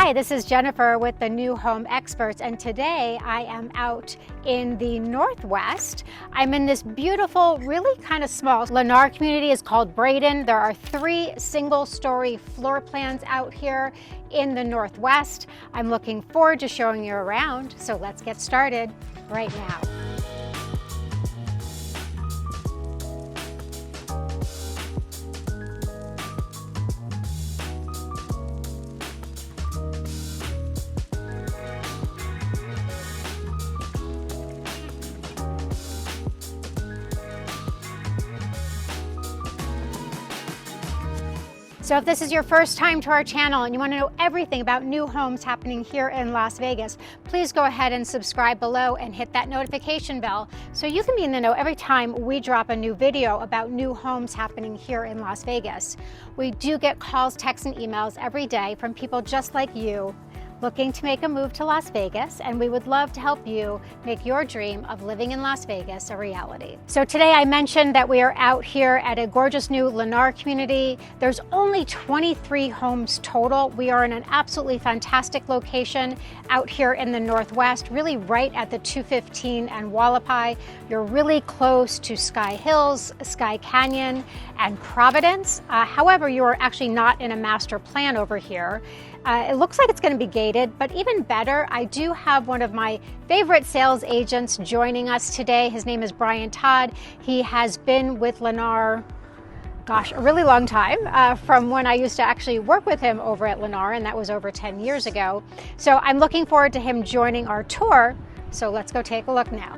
Hi, this is Jennifer with the New Home Experts, and today I am out in the Northwest. I'm in this beautiful, really kind of small Lennar community. It's called Braydon. There are 3 single-story floor plans out here in the Northwest. I'm looking forward to showing you around, so let's get started right now. So if this is your first time to our channel and you want to know everything about new homes happening here in Las Vegas, please go ahead and subscribe below and hit that notification bell so you can be in the know every time we drop a new video about new homes happening here in Las Vegas. We do get calls, texts, and emails every day from people just like you looking to make a move to Las Vegas, and we would love to help you make your dream of living in Las Vegas a reality. So today I mentioned that we are out here at a gorgeous new Lennar community. There's only 23 homes total. We are in an absolutely fantastic location out here in the Northwest, really right at the 215 and Wallapai. You're really close to Sky Hills, Sky Canyon, and Providence. However, you are actually not in a master plan over here. It looks like it's going to be gated, but even better, I do have one of my favorite sales agents joining us today. His name is Brian Todd. He has been with Lennar, gosh, a really long time, from when I used to actually work with him over at Lennar, and that was over 10 years ago. So I'm looking forward to him joining our tour. So let's go take a look now.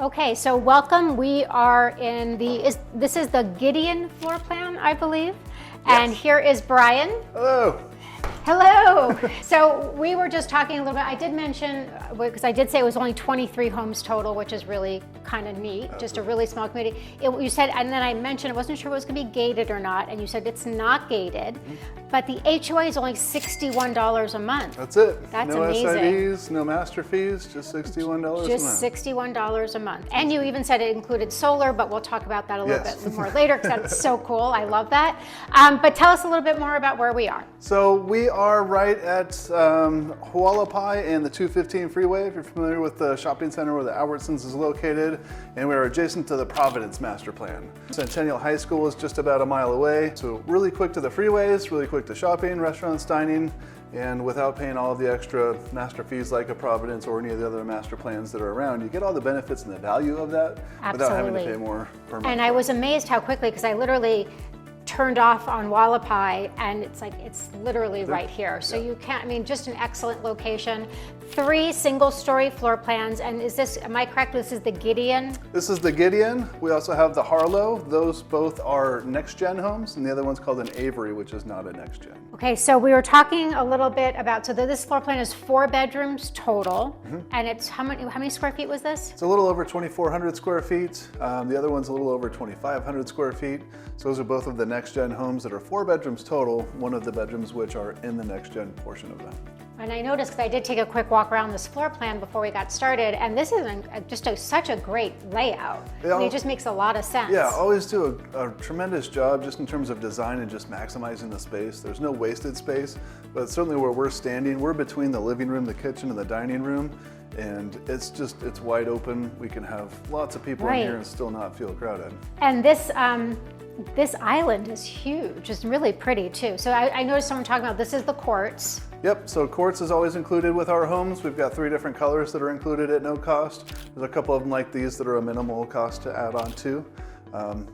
Okay, so welcome. We are in this is the Gideon floor plan, I believe. Yes. And here is Brian. Hello. Hello. So we were just talking a little bit. I did mention, because I did say it was only 23 homes total, which is really kind of neat, just a really small community. You said, and then I mentioned I wasn't sure if it was going to be gated or not, and you said it's not gated, but the HOA is only $61 a month. That's it. That's no amazing. No SIDs, no master fees, just $61 a month. Just $61 a month. And you even said it included solar, but we'll talk about that a little bit more later, because that's so cool. I love that. But tell us a little bit more about where we are. So we are right at Hualapai and the 215 freeway, if you're familiar with the shopping center where the Albertsons is located, and we're adjacent to the Providence master plan. Centennial High School is just about a mile away, so really quick to the freeways, really quick to shopping, restaurants, dining, and without paying all of the extra master fees like a Providence or any of the other master plans that are around. You get all the benefits and the value of that without having to pay more per month. And I was amazed how quickly, because I literally turned off on Wallapai, and it's literally right here. So you can't, I mean, just an excellent location. 3 single-story floor plans, and is this, am I correct, this is the Gideon? This is the Gideon. We also have the Harlow. Those both are next-gen homes, and the other one's called an Avery, which is not a next-gen. Okay, so we were talking a little bit about, so this floor plan is 4 bedrooms total, and it's, how many square feet was this? It's a little over 2,400 square feet. The other one's a little over 2,500 square feet. So those are both of the next-gen homes that are 4 bedrooms total, one of the bedrooms which are in the next-gen portion of them. And I noticed, because I did take a quick walk around this floor plan before we got started, and this is just such a great layout. I mean, it just makes a lot of sense. Yeah, always do a tremendous job just in terms of design and just maximizing the space. There's no wasted space, but certainly where we're standing, we're between the living room, the kitchen, and the dining room. And it's wide open. We can have lots of people in here and still not feel crowded. And this island is huge. It's really pretty too. So I noticed someone talking about, this is the quartz. Yep, so quartz is always included with our homes. We've got 3 different colors that are included at no cost. There's a couple of them like these that are a minimal cost to add on to.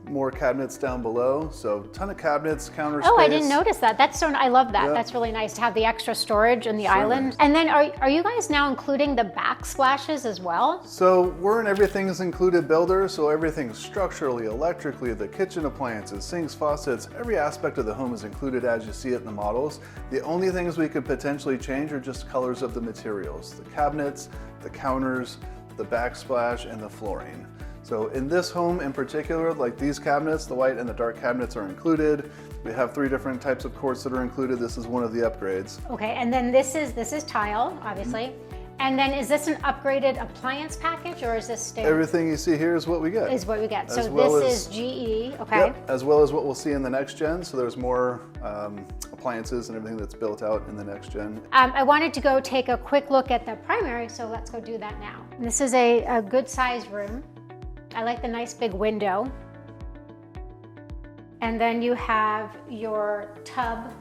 More cabinets down below, so ton of cabinets, counter space. Oh, I didn't notice that. That's so, I love that. Yep. That's really nice to have the extra storage in the island. And then are you guys now including the backsplashes as well? So we're in everything's included builder, so everything structurally, electrically, the kitchen appliances, sinks, faucets, every aspect of the home is included as you see it in the models. The only things we could potentially change are just colors of the materials, the cabinets, the counters, the backsplash, and the flooring. So in this home in particular, like these cabinets, the white and the dark cabinets are included. We have 3 different types of quartz that are included. This is one of the upgrades. Okay, and then this is tile, obviously. And then is this an upgraded appliance package or is this standard? Everything you see here is what we get. Is what we get. So well this is GE, okay. Yep, as well as what we'll see in the next gen. So there's more appliances and everything that's built out in the next gen. I wanted to go take a quick look at the primary, so let's go do that now. This is a good sized room. I like the nice big window. And then you have your tub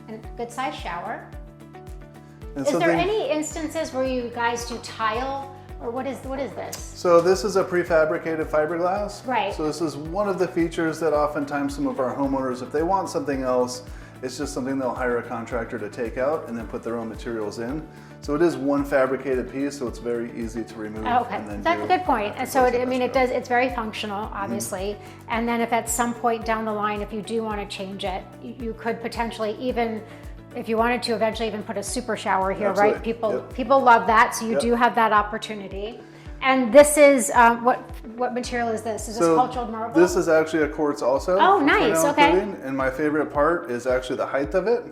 and good sized shower. And is there any instances where you guys do tile, or what is this? So this is a prefabricated fiberglass. Right. So this is one of the features that oftentimes some of our homeowners, if they want something else, it's just something they'll hire a contractor to take out and then put their own materials in. So it is one fabricated piece, so it's very easy to remove. Okay, and then that's a good point. And so it's very functional, obviously. And then if at some point down the line, if you do want to change it, you could potentially even, if you wanted to eventually even put a super shower here, Absolutely. right? People love that, so you do have that opportunity. And this is, what material is this? Is this cultured marble? This is actually a quartz also. Oh, nice, okay. And my favorite part is actually the height of it.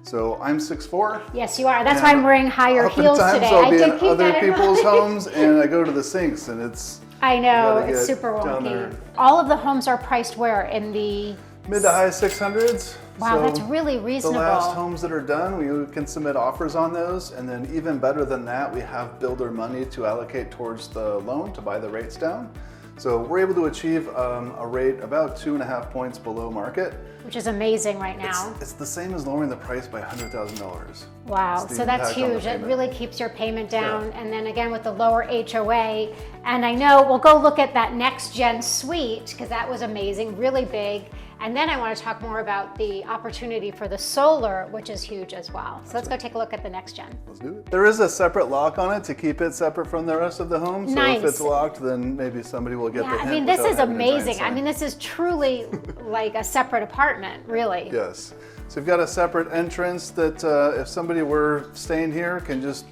So I'm 6'4". Yes, you are. That's why I'm wearing higher heels today. I'll be in other people's homes and I go to the sinks and it's... I know, it's super wonky. All of the homes are priced where? In the... mid to high 600s. Wow, so that's really reasonable. The last homes that are done, we can submit offers on those. And then even better than that, we have builder money to allocate towards the loan to buy the rates down. So we're able to achieve a rate about 2.5 points below market. Which is amazing right now. It's the same as lowering the price by $100,000. Wow, so that's huge. It really keeps your payment down. Yeah. And then again with the lower HOA. And I know we'll go look at that next gen suite because that was amazing, really big. And then I want to talk more about the opportunity for the solar, which is huge as well. So let's go take a look at the next gen. Let's do it. There is a separate lock on it to keep it separate from the rest of the home. So nice. If it's locked, then maybe somebody will get the hint. I mean, this is amazing. I mean, this is truly like a separate apartment, really. Yes. So you've got a separate entrance that if somebody were staying here can just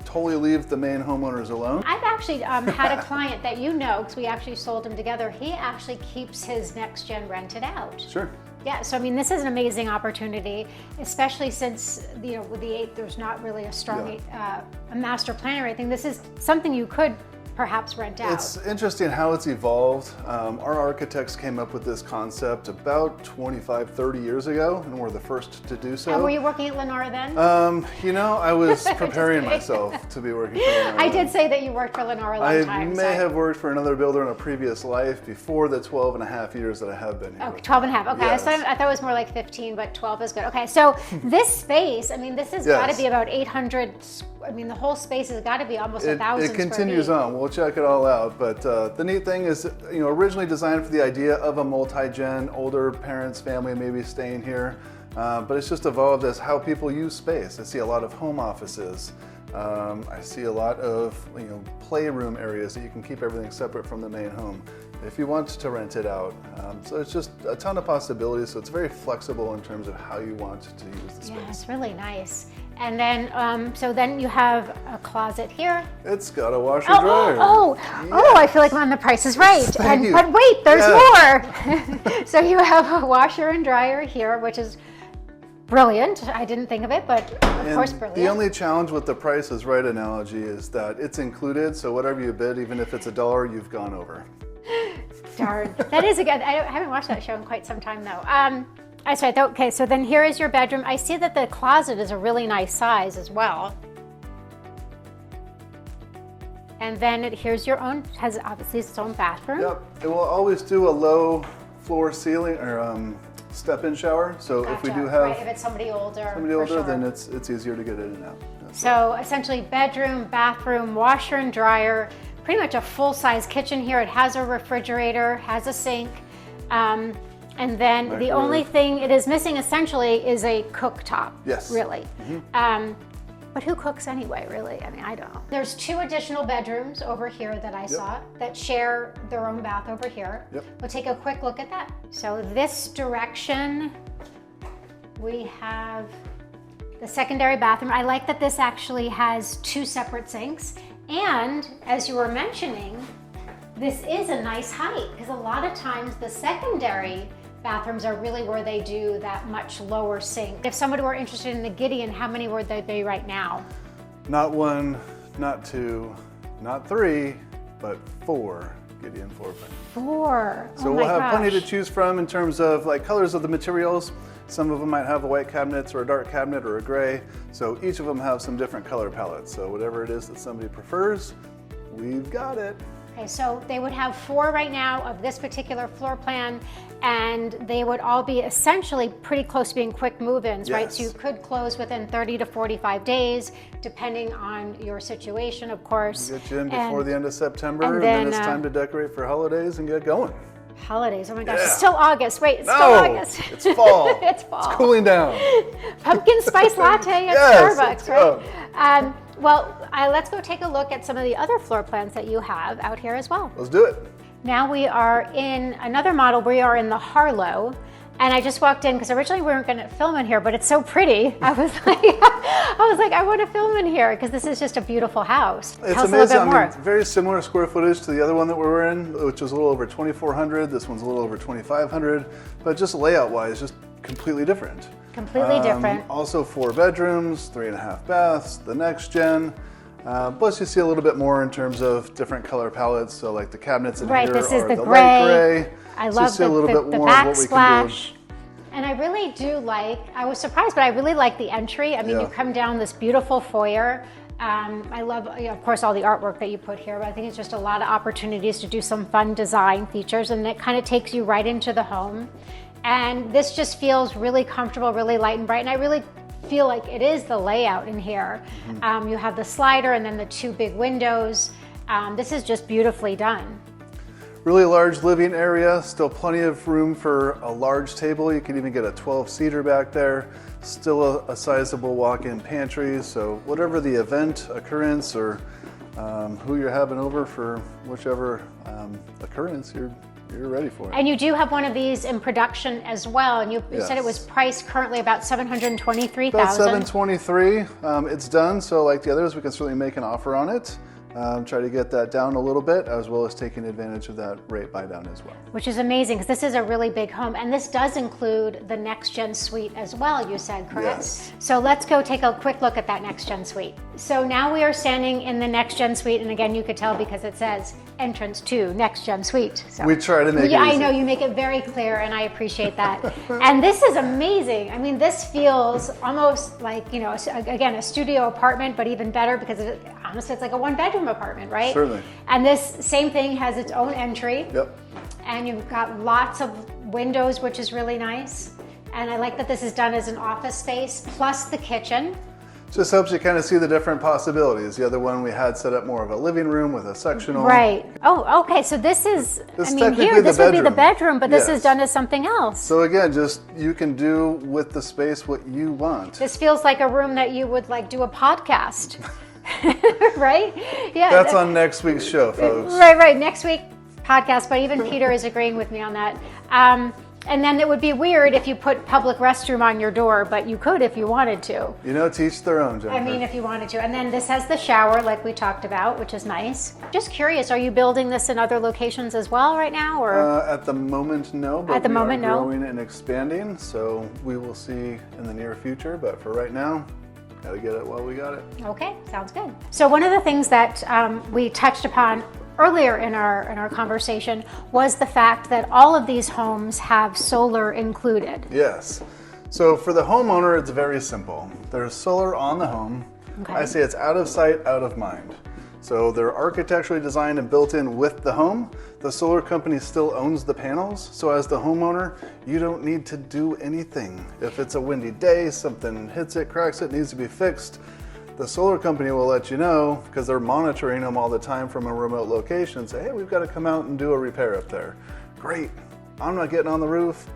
totally leave the main homeowners alone. I've actually had a client that you know, because we actually sold him together. He actually keeps his next gen rented out. Sure. Yeah, so I mean, this is an amazing opportunity, especially since, you know, with the 8, there's not really a strong a master plan or anything. This is something you could perhaps rent out. It's interesting how it's evolved. Our architects came up with this concept about 25, 30 years ago, and we're the first to do so. And were you working at Lennar then? You know, I was preparing myself to be working for Lennar. I did say that you worked for Lennar a long time. I may have worked for another builder in a previous life before the 12 and a half years that I have been here. Okay, 12 and a half, okay. Yes. I thought it was more like 15, but 12 is good. Okay, so this space, I mean, this has got to be about 800, I mean, the whole space has got to be almost 1,000 It continues on. We'll check it all out. But the neat thing is, you know, originally designed for the idea of a multi-gen, older parents, family maybe staying here. But it's just evolved as how people use space. I see a lot of home offices. I see a lot of, you know, playroom areas that you can keep everything separate from the main home if you want to rent it out. So it's just a ton of possibilities. So it's very flexible in terms of how you want to use the space. Yeah, it's really nice. And then, so then you have a closet here. It's got a washer dryer. Oh, I feel like I'm on The Price is Right. But wait, there's more. So you have a washer and dryer here, which is brilliant. I didn't think of it, but of course brilliant. The only challenge with the Price is Right analogy is that it's included, so whatever you bid, even if it's $1, you've gone over. Darn. That is a good, I haven't watched that show in quite some time though. Okay, so then here is your bedroom. I see that the closet is a really nice size as well. And then here's your own, has obviously its own bathroom. Yep, it will always do a low floor ceiling or step-in shower. So if we do have if it's somebody older, then it's easier to get in and out. So essentially bedroom, bathroom, washer and dryer, pretty much a full-size kitchen here. It has a refrigerator, has a sink. And then the only thing it is missing essentially is a cooktop. Yes. Really. But who cooks anyway, really? I mean, I don't know. There's 2 additional bedrooms over here that I saw that share their own bath over here. We'll take a quick look at that. So this direction, we have the secondary bathroom. I like that this actually has 2 separate sinks. And as you were mentioning, this is a nice height because a lot of times the secondary bathrooms are really where they do that much lower sink. If somebody were interested in the Gideon, how many would they be right now? Not one not 2, not 3, but 4 Gideon floor plans. 4. So oh we'll my have plenty to gosh. choose from in terms of like colors of the materials. Some of them might have a white cabinet or a dark cabinet or a gray. So each of them have some different color palettes. So whatever it is that somebody prefers, we've got it. Okay, so they would have 4 right now of this particular floor plan, and they would all be essentially pretty close to being quick move-ins, right? So you Yes. could close within 30 to 45 days, depending on your situation, of course. Get you in before the end of September, and and then then, it's time to decorate for holidays and get going. Holidays, oh my gosh, Yeah. it's still August. Wait, it's No, still August. it's fall. It's fall. It's cooling down. Pumpkin spice latte at Yes, Starbucks, let's go. right? Well, let's go take a look at some of the other floor plans that you have out here as well. Let's do it. Now we are in another model. We are in the Harlow. And I just walked in because originally we weren't going to film in here, but it's so pretty. I was like, I want to film in here because this is just a beautiful house. It's Tell us amazing. a little bit more. I mean, very similar square footage to the other one that we were in, which was a little over 2,400. This one's a little over 2,500, but just layout-wise, just completely different. Completely different. Also 4 bedrooms, 3.5 baths, the next gen. Plus you see a little bit more in terms of different color palettes. So like the cabinets in Right, here this is are the the gray. light gray. I So you love see a little bit the more of what we can do. backsplash. And I really do like, I was surprised, but I really like the entry. I mean, Yeah. you come down this beautiful foyer. I love, of course, all the artwork that you put here, but I think it's just a lot of opportunities to do some fun design features, and it kind of takes you right into the home. And this just feels really comfortable, really light and bright, and I really feel like it is the layout in here. You have the slider and then the 2 big windows. This is just beautifully done. Really large living area, still plenty of room for a large table. You can even get a 12-seater back there. Still a sizable walk-in pantry. So whatever the event, occurrence, or who you're having over for whichever occurrence, you're ready for it. And you do have one of these in production as well, and you said it was Yes. priced currently about $723,000. About $723. It's done, so like the others, we can certainly make an offer on it. Try to get that down a little bit, as well as taking advantage of that rate buy down as well. Which is amazing because this is a really big home, and this does include the next gen suite as well, you said, correct? Yes. So let's go take a quick look at that next gen suite. So now we are standing in the next gen suite, and again, you could tell because it says entrance to next gen suite. So We try to make it I easy. know you make it very clear, and I appreciate that. And this is amazing. I mean, this feels almost like, you know, again, a studio apartment, but even better because honestly, it's like a 1-bedroom apartment, right? Certainly. And this same thing has its own entry. Yep. And you've got lots of windows, which is really nice. And I like that this is done as an office space, plus the kitchen. Just helps you kind of see the different possibilities. The other one we had set up more of a living room with a sectional. Right. Oh, okay. So this is, This I is mean, technically here, the this would be the bedroom. bedroom, but this is Yes. done as something else. So again, just you can do with the space what you want. This feels like a room that you would like do a podcast. Right? Yeah. That's on next week's show, folks. Right. Next week podcast, but even Peter is agreeing with me on that. And then it would be weird if you put public restroom on your door, but you could if you wanted to. You know, teach their own, Jennifer. I mean, if you wanted to. And then this has the shower like we talked about, which is nice. Just curious, are you building this in other locations as well right now? Or At the moment, no. But At the we moment, are no. growing and expanding, so we will see in the near future. But for right now, gotta get it while we got it. Okay, sounds good. So one of the things that we touched upon earlier in our conversation was the fact that all of these homes have solar included. Yes. So for the homeowner, it's very simple. There's solar on the home. Okay. I say it's out of sight, out of mind. So they're architecturally designed and built in with the home. The solar company still owns the panels. So as the homeowner, you don't need to do anything. If it's a windy day, something hits it, cracks it, needs to be fixed, the solar company will let you know because they're monitoring them all the time from a remote location and say, hey, we've got to come out and do a repair up there. Great. I'm not getting on the roof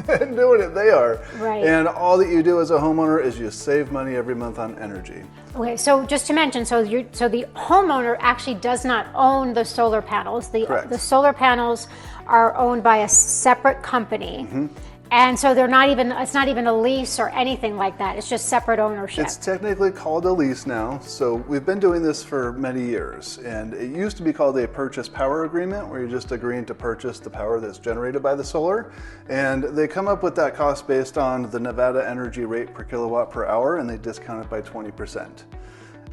and doing it. They are. Right. And all that you do as a homeowner is you save money every month on energy. Okay, so just to mention, so the homeowner actually does not own the solar panels. Correct. The solar panels are owned by a separate company. Mm-hmm. And so it's not even a lease or anything like that. It's just separate ownership. It's technically called a lease now. So we've been doing this for many years. And it used to be called a purchase power agreement, where you're just agreeing to purchase the power that's generated by the solar. And they come up with that cost based on the Nevada energy rate per kilowatt per hour, and they discount it by 20%.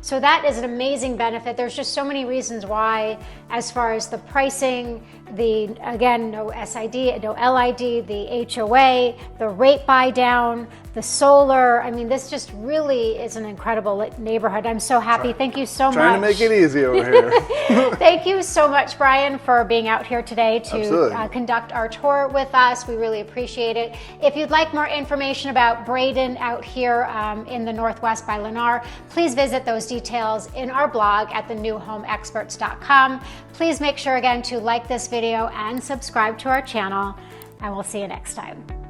So that is an amazing benefit. There's just so many reasons why, as far as the pricing, again, no SID, no LID, the HOA, the rate buy down, the solar. I mean, this just really is an incredible neighborhood. I'm so happy. Thank you so much. Trying to make it easy over here. Thank you so much, Brian, for being out here today to conduct our tour with us. We really appreciate it. If you'd like more information about Braydon out here in the Northwest by Lennar, please visit those details in our blog at thenewhomeexperts.com. Please make sure again to like this video and subscribe to our channel, and we'll see you next time.